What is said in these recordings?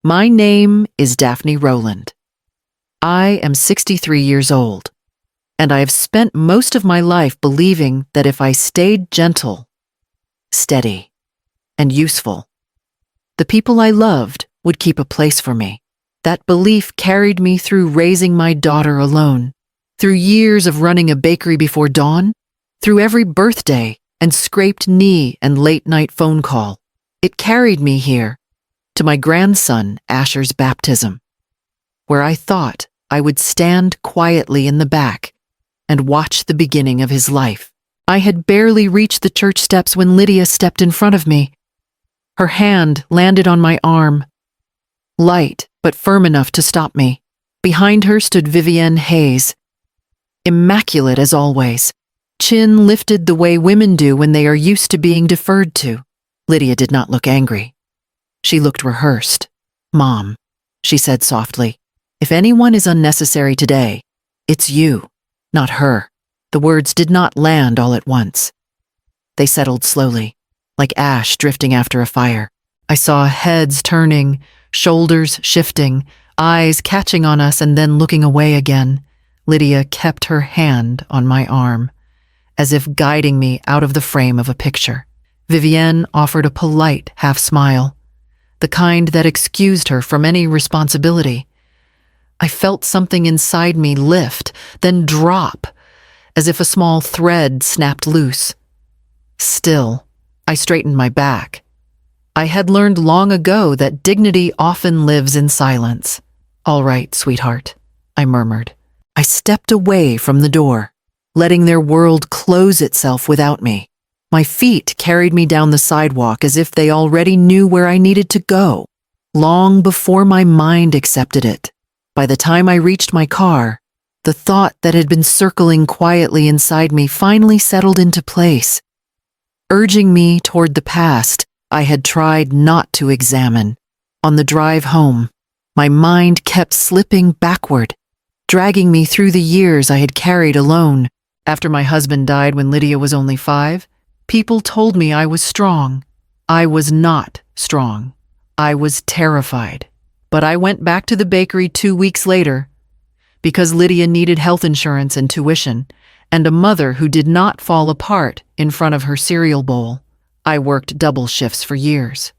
My name is Daphne Rowland. I am 63 years old, and I have spent most of my life believing that if I stayed gentle, steady, and useful, the people I loved would keep a place for me. That belief carried me through raising my daughter alone, through years of running a bakery before dawn, through every birthday and scraped knee and late-night phone call. It carried me here, to my grandson Asher's baptism, where I thought I would stand quietly in the back and watch the beginning of his life. I had barely reached the church steps when Lydia stepped in front of me. Her hand landed on my arm, light but firm enough to stop me. Behind her stood Vivienne Hayes, immaculate as always, chin lifted the way women do when they are used to being deferred to. Lydia did not look angry. She looked rehearsed. "Mom," she said softly, "if anyone is unnecessary today, it's you, not her." The words did not land all at once. They settled slowly, like ash drifting after a fire. I saw heads turning, shoulders shifting, eyes catching on us and then looking away again. Lydia kept her hand on my arm, as if guiding me out of the frame of a picture. Vivienne offered a polite half-smile, the kind that excused her from any responsibility. I felt something inside me lift, then drop, as if a small thread snapped loose. Still, I straightened my back. I had learned long ago that dignity often lives in silence. "All right, sweetheart," I murmured. I stepped away from the door, letting their world close itself without me. My feet carried me down the sidewalk as if they already knew where I needed to go, long before my mind accepted it. By the time I reached my car, the thought that had been circling quietly inside me finally settled into place, urging me toward the past I had tried not to examine. On the drive home, my mind kept slipping backward, dragging me through the years I had carried alone. After my husband died when Lydia was only 5, people told me I was strong. I was not strong. I was terrified. But I went back to the bakery 2 weeks later because Lydia needed health insurance and tuition, and a mother who did not fall apart in front of her cereal bowl. I worked double shifts for years.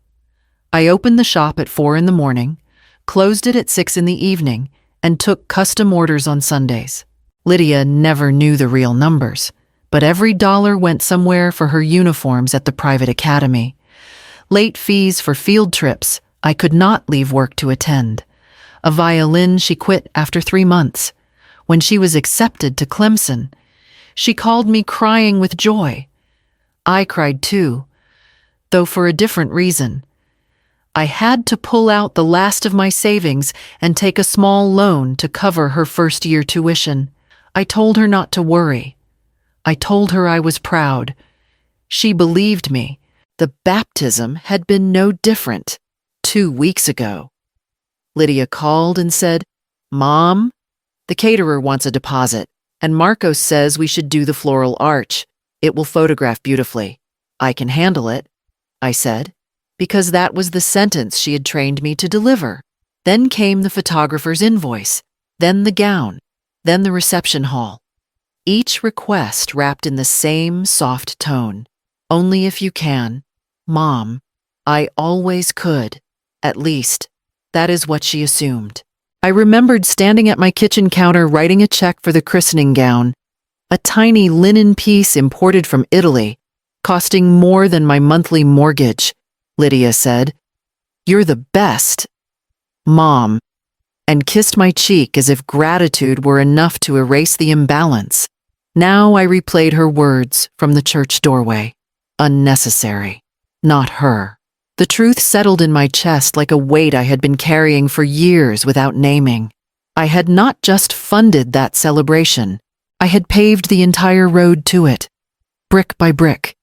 I opened the shop at 4 in the morning, closed it at 6 in the evening, and took custom orders on Sundays. Lydia never knew the real numbers, but every dollar went somewhere for her uniforms at the private academy, late fees for field trips I could not leave work to attend, a violin she quit after 3 months. When she was accepted to Clemson, she called me crying with joy. I cried too, though for a different reason. I had to pull out the last of my savings and take a small loan to cover her first-year tuition. I told her not to worry. I told her I was proud. She believed me. The baptism had been no different 2 weeks ago. Lydia called and said, "Mom, the caterer wants a deposit, and Marcos says we should do the floral arch. It will photograph beautifully." "I can handle it," I said, because that was the sentence she had trained me to deliver. Then came the photographer's invoice, then the gown, then the reception hall. Each request wrapped in the same soft tone. "Only if you can. Mom, I always could. At least, that is what she assumed." I remembered standing at my kitchen counter writing a check for the christening gown, a tiny linen piece imported from Italy, costing more than my monthly mortgage. Lydia said, "You're the best, Mom," and kissed my cheek as if gratitude were enough to erase the imbalance. Now I replayed her words from the church doorway. Unnecessary. Not her. The truth settled in my chest like a weight I had been carrying for years without naming. I had not just funded that celebration. I had paved the entire road to it, brick by brick,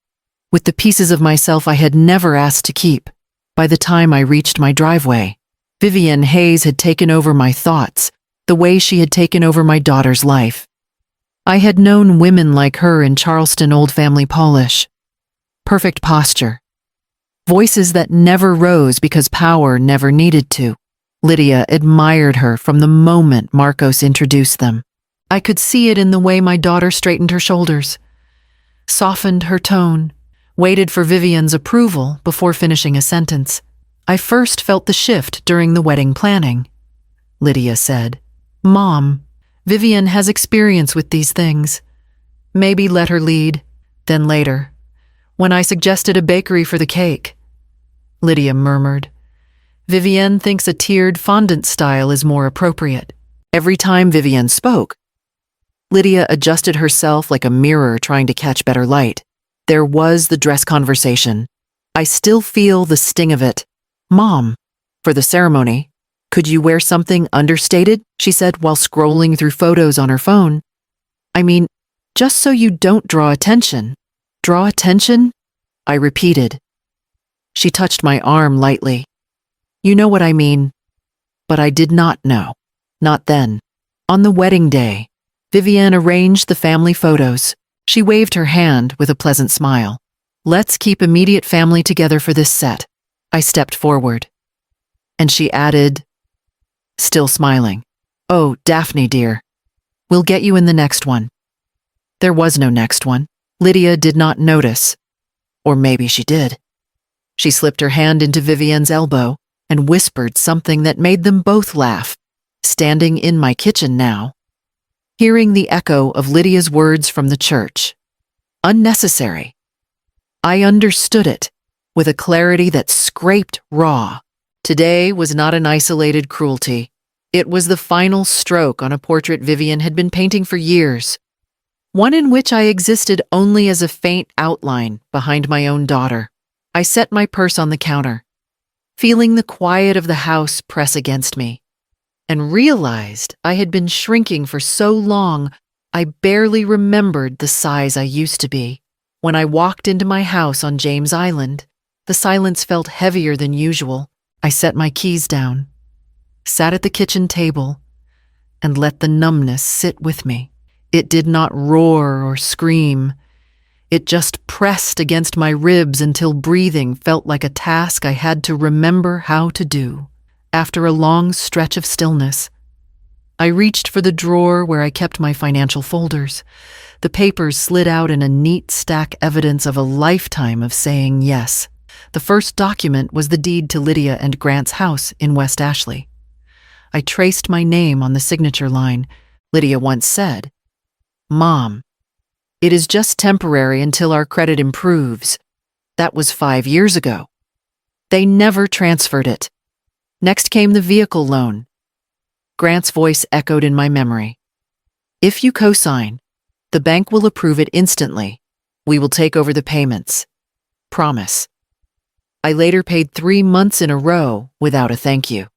with the pieces of myself I had never asked to keep. By the time I reached my driveway, Vivienne Hayes had taken over my thoughts, the way she had taken over my daughter's life. I had known women like her in Charleston old family polish. Perfect posture. Voices that never rose because power never needed to. Lydia admired her from the moment Marcos introduced them. I could see it in the way my daughter straightened her shoulders, softened her tone, waited for Vivian's approval before finishing a sentence. I first felt the shift during the wedding planning. Lydia said, "Mom, Vivian has experience with these things. Maybe let her lead." Then later, when I suggested a bakery for the cake, Lydia murmured, "Vivian thinks a tiered fondant style is more appropriate." Every time Vivian spoke, Lydia adjusted herself like a mirror trying to catch better light. There was the dress conversation. I still feel the sting of it. "Mom, for the ceremony, could you wear something understated?" she said while scrolling through photos on her phone. "I mean, just so you don't draw attention." "Draw attention?" I repeated. She touched my arm lightly. "You know what I mean." But I did not know. Not then. On the wedding day, Vivian arranged the family photos. She waved her hand with a pleasant smile. "Let's keep immediate family together for this set." I stepped forward. And she added, still smiling, "Oh, Daphne, dear, we'll get you in the next one." There was no next one. Lydia did not notice. Or maybe she did. She slipped her hand into Vivian's elbow and whispered something that made them both laugh, standing in my kitchen now, hearing the echo of Lydia's words from the church. Unnecessary. I understood it with a clarity that scraped raw. Today was not an isolated cruelty. It was the final stroke on a portrait Vivian had been painting for years, one in which I existed only as a faint outline behind my own daughter. I set my purse on the counter, feeling the quiet of the house press against me, and realized I had been shrinking for so long I barely remembered the size I used to be. When I walked into my house on James Island, the silence felt heavier than usual. I set my keys down, sat at the kitchen table, and let the numbness sit with me. It did not roar or scream. It just pressed against my ribs until breathing felt like a task I had to remember how to do. After a long stretch of stillness, I reached for the drawer where I kept my financial folders. The papers slid out in a neat stack, evidence of a lifetime of saying yes. The first document was the deed to Lydia and Grant's house in West Ashley. I traced my name on the signature line. Lydia once said, "Mom, it is just temporary until our credit improves." That was 5 years ago. They never transferred it. Next came the vehicle loan. Grant's voice echoed in my memory. "If you co-sign, the bank will approve it instantly. We will take over the payments. Promise." I later paid 3 months in a row without a thank you.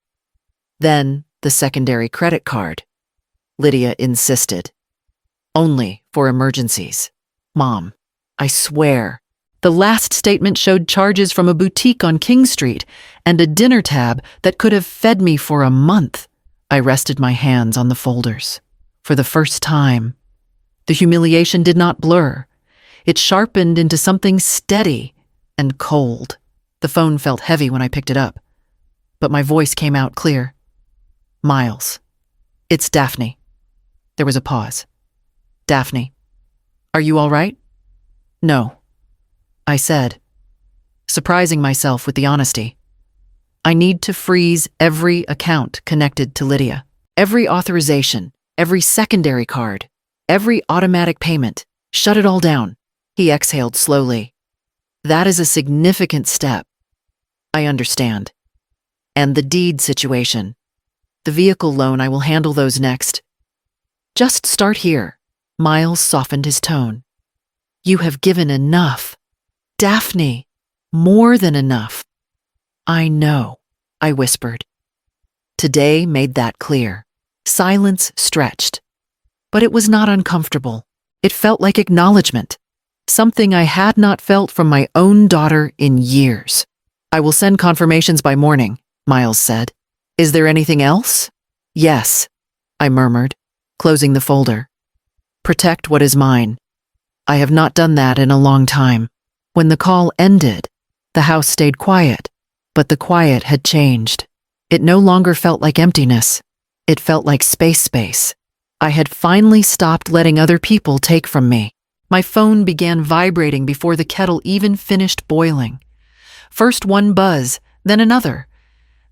Then the secondary credit card. Lydia insisted. "Only for emergencies." "Mom, I swear." The last statement showed charges from a boutique on King Street and a dinner tab that could have fed me for a month. I rested my hands on the folders. For the first time, the humiliation did not blur. It sharpened into something steady and cold. The phone felt heavy when I picked it up, but my voice came out clear. "Miles, it's Daphne." There was a pause. "Daphne, are you all right?" "No," I said, surprising myself with the honesty. "I need to freeze every account connected to Lydia. Every authorization, every secondary card, every automatic payment. Shut it all down." He exhaled slowly. "That is a significant step." "I understand. And the deed situation. The vehicle loan, I will handle those next. Just start here." Miles softened his tone. "You have given enough. Daphne, more than enough." "I know," I whispered. Today made that clear. Silence stretched. But it was not uncomfortable. It felt like acknowledgement, something I had not felt from my own daughter in years. "I will send confirmations by morning," Miles said. "Is there anything else?" "Yes," I murmured, closing the folder. "Protect what is mine. I have not done that in a long time." When the call ended, the house stayed quiet, but the quiet had changed. It no longer felt like emptiness. It felt like space. I had finally stopped letting other people take from me. My phone began vibrating before the kettle even finished boiling. First one buzz, then another.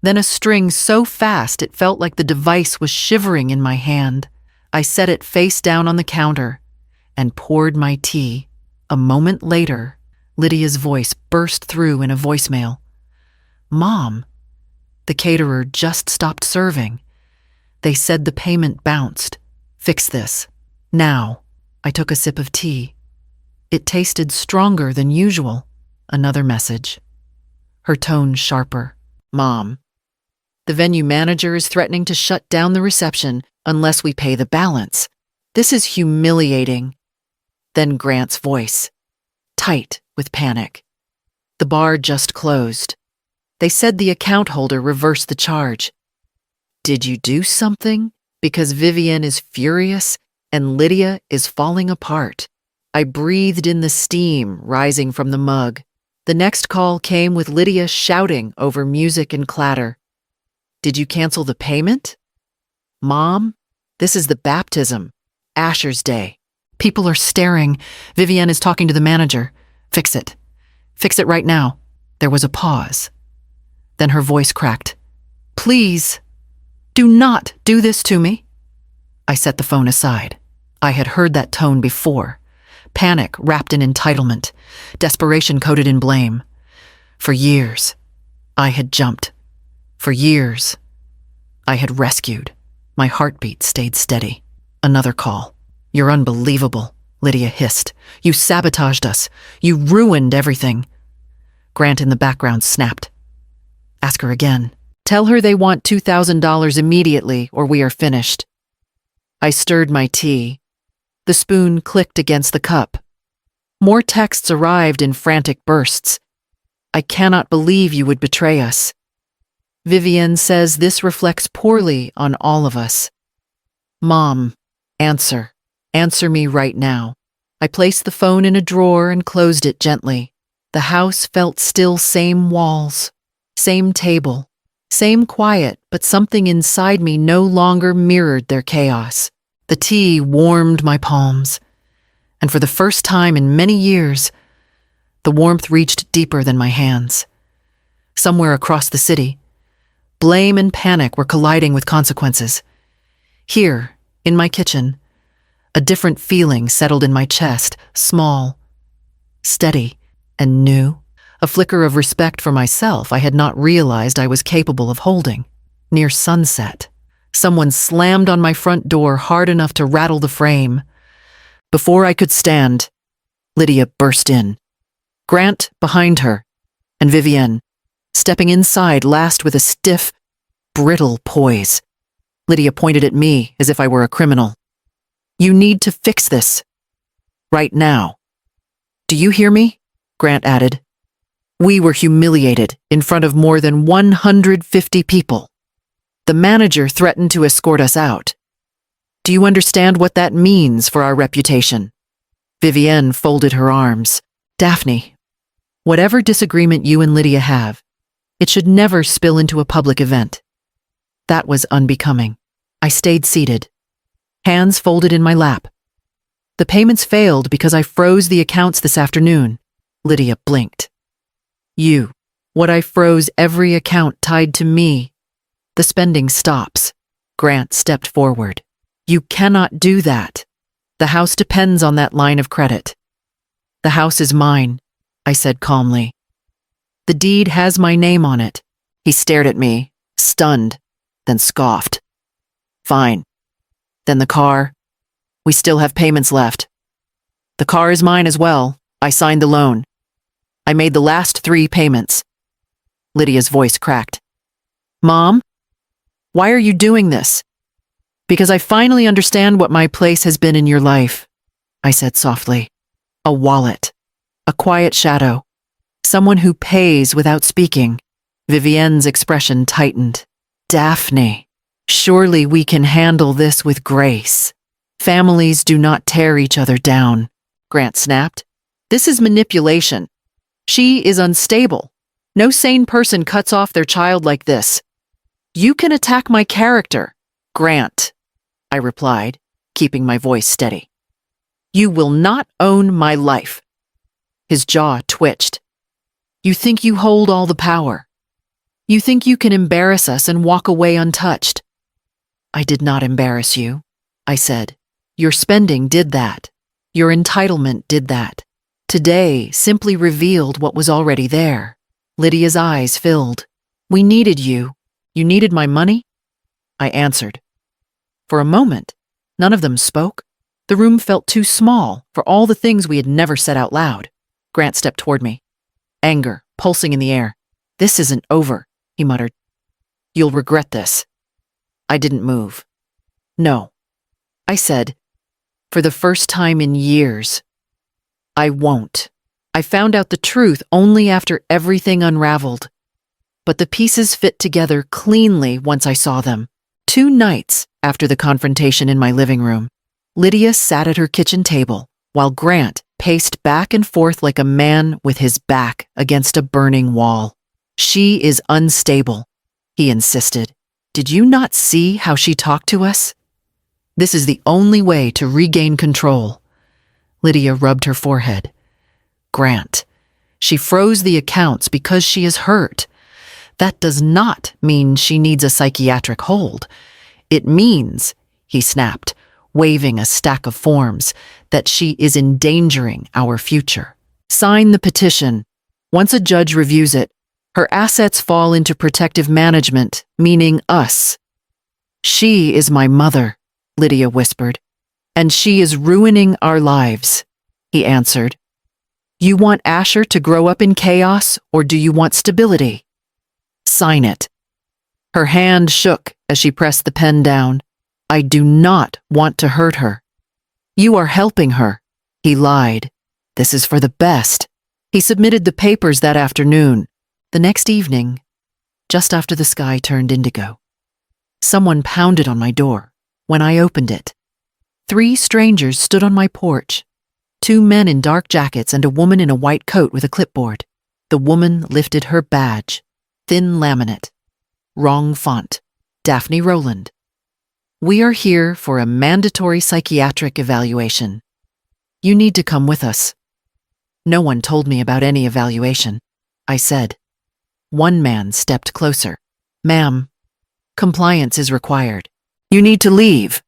Then a string so fast it felt like the device was shivering in my hand. I set it face down on the counter and poured my tea. A moment later, Lydia's voice burst through in a voicemail. "Mom, the caterer just stopped serving. They said the payment bounced. Fix this. Now." I took a sip of tea. It tasted stronger than usual. Another message. Her tone sharper. "Mom, the venue manager is threatening to shut down the reception unless we pay the balance. This is humiliating." Then Grant's voice, tight with panic. "The bar just closed. They said the account holder reversed the charge. Did you do something? Because Vivienne is furious and Lydia is falling apart." I breathed in the steam rising from the mug. The next call came with Lydia shouting over music and clatter. "Did you cancel the payment?" "Mom, this is the baptism. Asher's Day. People are staring. Vivienne is talking to the manager. Fix it. Fix it right now." There was a pause. Then her voice cracked. "Please, do not do this to me." I set the phone aside. I had heard that tone before. Panic wrapped in entitlement. Desperation coated in blame. For years, I had jumped. For years, I had rescued. My heartbeat stayed steady. Another call. "You're unbelievable," Lydia hissed. "You sabotaged us. You ruined everything." Grant in the background snapped. "Ask her again. Tell her they want $2,000 immediately or we are finished." I stirred my tea. The spoon clicked against the cup. More texts arrived in frantic bursts. "I cannot believe you would betray us. Vivienne says this reflects poorly on all of us. Mom, answer. Answer me right now." I placed the phone in a drawer and closed it gently. The house felt still, same walls, same table, same quiet, but something inside me no longer mirrored their chaos. The tea warmed my palms, and for the first time in many years, the warmth reached deeper than my hands. Somewhere across the city, blame and panic were colliding with consequences. Here, in my kitchen, a different feeling settled in my chest, small, steady, and new. A flicker of respect for myself I had not realized I was capable of holding. Near sunset, someone slammed on my front door hard enough to rattle the frame. Before I could stand, Lydia burst in. Grant behind her, and Vivienne, stepping inside last with a stiff, brittle poise. Lydia pointed at me as if I were a criminal. "You need to fix this. Right now." "Do you hear me?" Grant added. "We were humiliated in front of more than 150 people. The manager threatened to escort us out. Do you understand what that means for our reputation?" Vivienne folded her arms. "Daphne, whatever disagreement you and Lydia have, it should never spill into a public event." That was unbecoming. I stayed seated, hands folded in my lap. "The payments failed because I froze the accounts this afternoon." Lydia blinked. "You. What I froze every account tied to me. The spending stops." Grant stepped forward. "You cannot do that. The house depends on that line of credit." "The house is mine," I said calmly. "The deed has my name on it." He stared at me, stunned, then scoffed. "Fine. Then the car? We still have payments left." "The car is mine as well. I signed the loan. I made the last 3 payments." Lydia's voice cracked. "Mom, why are you doing this?" "Because I finally understand what my place has been in your life," I said softly. "A wallet. A quiet shadow. Someone who pays without speaking." Vivienne's expression tightened. "Daphne, surely we can handle this with grace. Families do not tear each other down." Grant snapped. "This is manipulation. She is unstable. No sane person cuts off their child like this." You can attack my character, Grant, I replied, keeping my voice steady. You will not own my life. His jaw twitched. You think you hold all the power. You think you can embarrass us and walk away untouched. I did not embarrass you, I said. Your spending did that. Your entitlement did that. Today simply revealed what was already there. Lydia's eyes filled. We needed you. You needed my money? I answered. For a moment, none of them spoke. The room felt too small for all the things we had never said out loud. Grant stepped toward me, anger pulsing in the air. This isn't over, he muttered. You'll regret this. I didn't move. No, I said, for the first time in years. I won't. I found out the truth only after everything unraveled. But the pieces fit together cleanly once I saw them. 2 nights after the confrontation in my living room, Lydia sat at her kitchen table while Grant paced back and forth like a man with his back against a burning wall. She is unstable, he insisted. Did you not see how she talked to us? This is the only way to regain control. Lydia rubbed her forehead. Grant, she froze the accounts because she is hurt. That does not mean she needs a psychiatric hold. It means, he snapped, waving a stack of forms, that she is endangering our future. Sign the petition. Once a judge reviews it, her assets fall into protective management, meaning us. She is my mother, Lydia whispered, and she is ruining our lives, he answered. You want Asher to grow up in chaos, or do you want stability? Sign it. Her hand shook as she pressed the pen down. I do not want to hurt her. You are helping her, he lied. This is for the best. He submitted the papers that afternoon. The next evening, just after the sky turned indigo, someone pounded on my door. When I opened it, 3 strangers stood on my porch. 2 men in dark jackets and a woman in a white coat with a clipboard. The woman lifted her badge. Thin laminate. Wrong font. Daphne Rowland. We are here for a mandatory psychiatric evaluation. You need to come with us. No one told me about any evaluation, I said. One man stepped closer. Ma'am, compliance is required. You need to leave.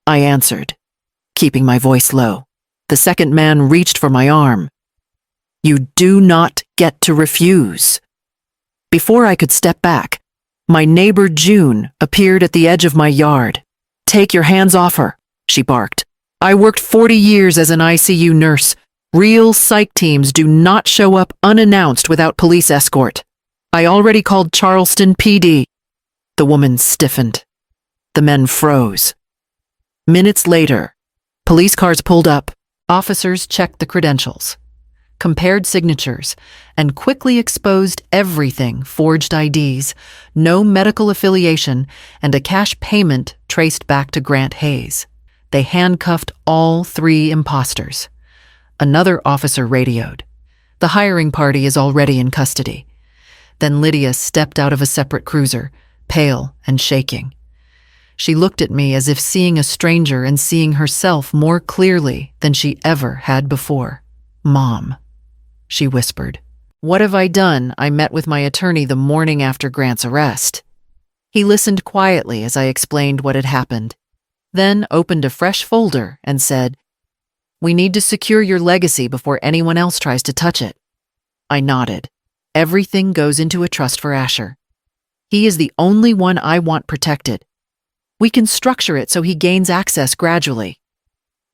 I answered, keeping my voice low. The second man reached for my arm. You do not get to refuse. Before I could step back, my neighbor June appeared at the edge of my yard. Take your hands off her, she barked. I worked 40 years as an ICU nurse. Real psych teams do not show up unannounced without police escort. I already called Charleston PD. The woman stiffened. The men froze. Minutes later, police cars pulled up. Officers checked the credentials, compared signatures, and quickly exposed everything: forged IDs, no medical affiliation, and a cash payment traced back to Grant Hayes. They handcuffed all 3 imposters. Another officer radioed. The hiring party is already in custody. Then Lydia stepped out of a separate cruiser, pale and shaking. She looked at me as if seeing a stranger and seeing herself more clearly than she ever had before. Mom, she whispered. What have I done? I met with my attorney the morning after Grant's arrest. He listened quietly as I explained what had happened, then opened a fresh folder and said, We need to secure your legacy before anyone else tries to touch it. I nodded. Everything goes into a trust for Asher. He is the only one I want protected. We can structure it so he gains access gradually.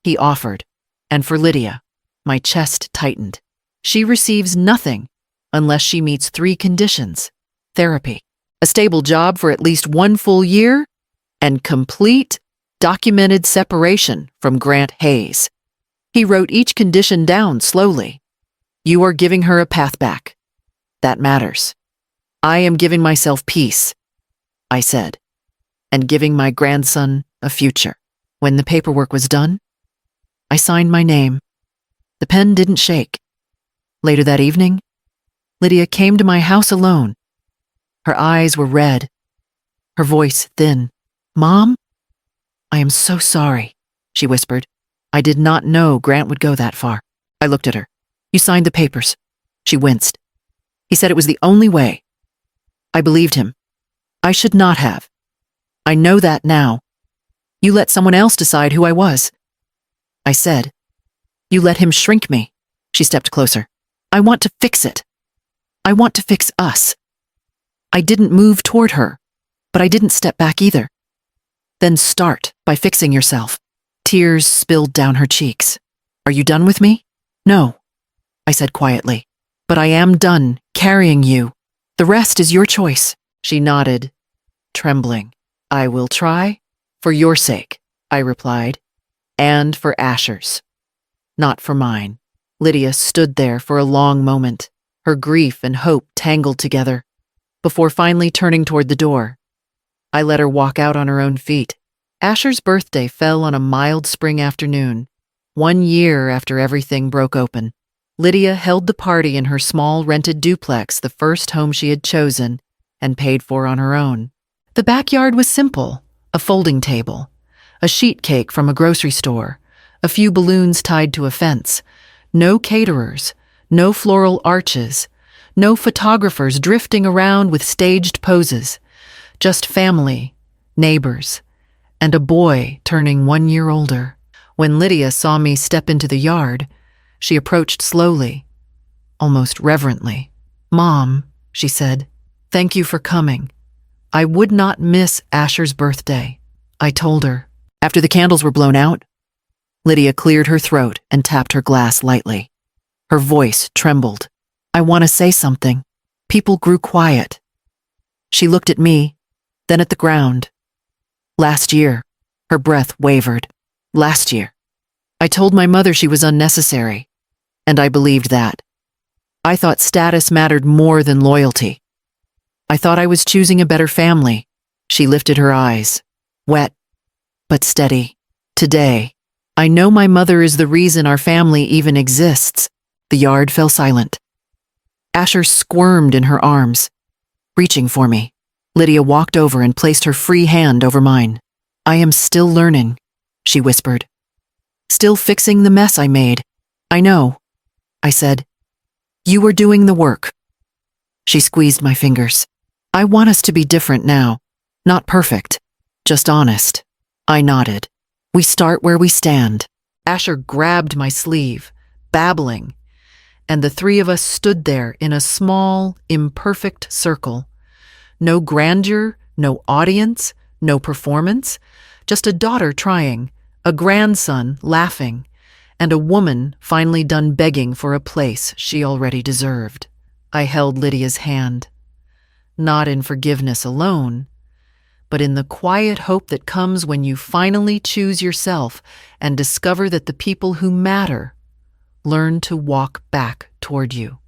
He offered, and for Lydia, my chest tightened. She receives nothing unless she meets 3 conditions: therapy, a stable job for at least 1 full year, and complete, documented separation from Grant Hayes. He wrote each condition down slowly. You are giving her a path back. That matters. I am giving myself peace, I said, and giving my grandson a future. When the paperwork was done, I signed my name. The pen didn't shake. Later that evening, Lydia came to my house alone. Her eyes were red. her voice thin. "Mom? I am so sorry," she whispered. "I did not know Grant would go that far." I looked at her. "You signed the papers." She winced. "He said it was the only way." I believed him. I should not have. I know that now. "You let someone else decide who I was." I said. "You let him shrink me." She stepped closer. "I want to fix it. I want to fix us." I didn't move toward her, but I didn't step back either. "Then start by fixing yourself." Tears spilled down her cheeks. "Are you done with me?" "No," I said quietly. "But I am done carrying you. The rest is your choice." She nodded, trembling. "I will try, for your sake," I replied, "and for Asher's. Not for mine." Lydia stood there for a long moment, her grief and hope tangled together, before finally turning toward the door. I let her walk out on her own feet. Asher's birthday fell on a mild spring afternoon, 1 year after everything broke open. Lydia held the party in her small rented duplex, the first home she had chosen and paid for on her own. The backyard was simple: a folding table, a sheet cake from a grocery store, a few balloons tied to a fence, no caterers, no floral arches, no photographers drifting around with staged poses, just family, neighbors, and a boy turning 1 year older. When Lydia saw me step into the yard, she approached slowly, almost reverently. "Mom," she said, "thank you for coming. I would not miss Asher's birthday." I told her. After the candles were blown out, Lydia cleared her throat and tapped her glass lightly. Her voice trembled. "I want to say something." People grew quiet. She looked at me, then at the ground. "Last year," her breath wavered. "Last year. I told my mother she was unnecessary, and I believed that. I thought status mattered more than loyalty. I thought I was choosing a better family." She lifted her eyes, wet but steady. "Today, I know my mother is the reason our family even exists." The yard fell silent. Asher squirmed in her arms, reaching for me. Lydia walked over and placed her free hand over mine. "I am still learning," she whispered. "Still fixing the mess I made." "I know," I said. "You are doing the work." She squeezed my fingers. "I want us to be different now. Not perfect, just honest." I nodded. "We start where we stand." Asher grabbed my sleeve, babbling, and the three of us stood there in a small, imperfect circle. No grandeur, no audience, no performance, just a daughter trying, a grandson laughing, and a woman finally done begging for a place she already deserved. I held Lydia's hand, not in forgiveness alone, but in the quiet hope that comes when you finally choose yourself and discover that the people who matter learn to walk back toward you.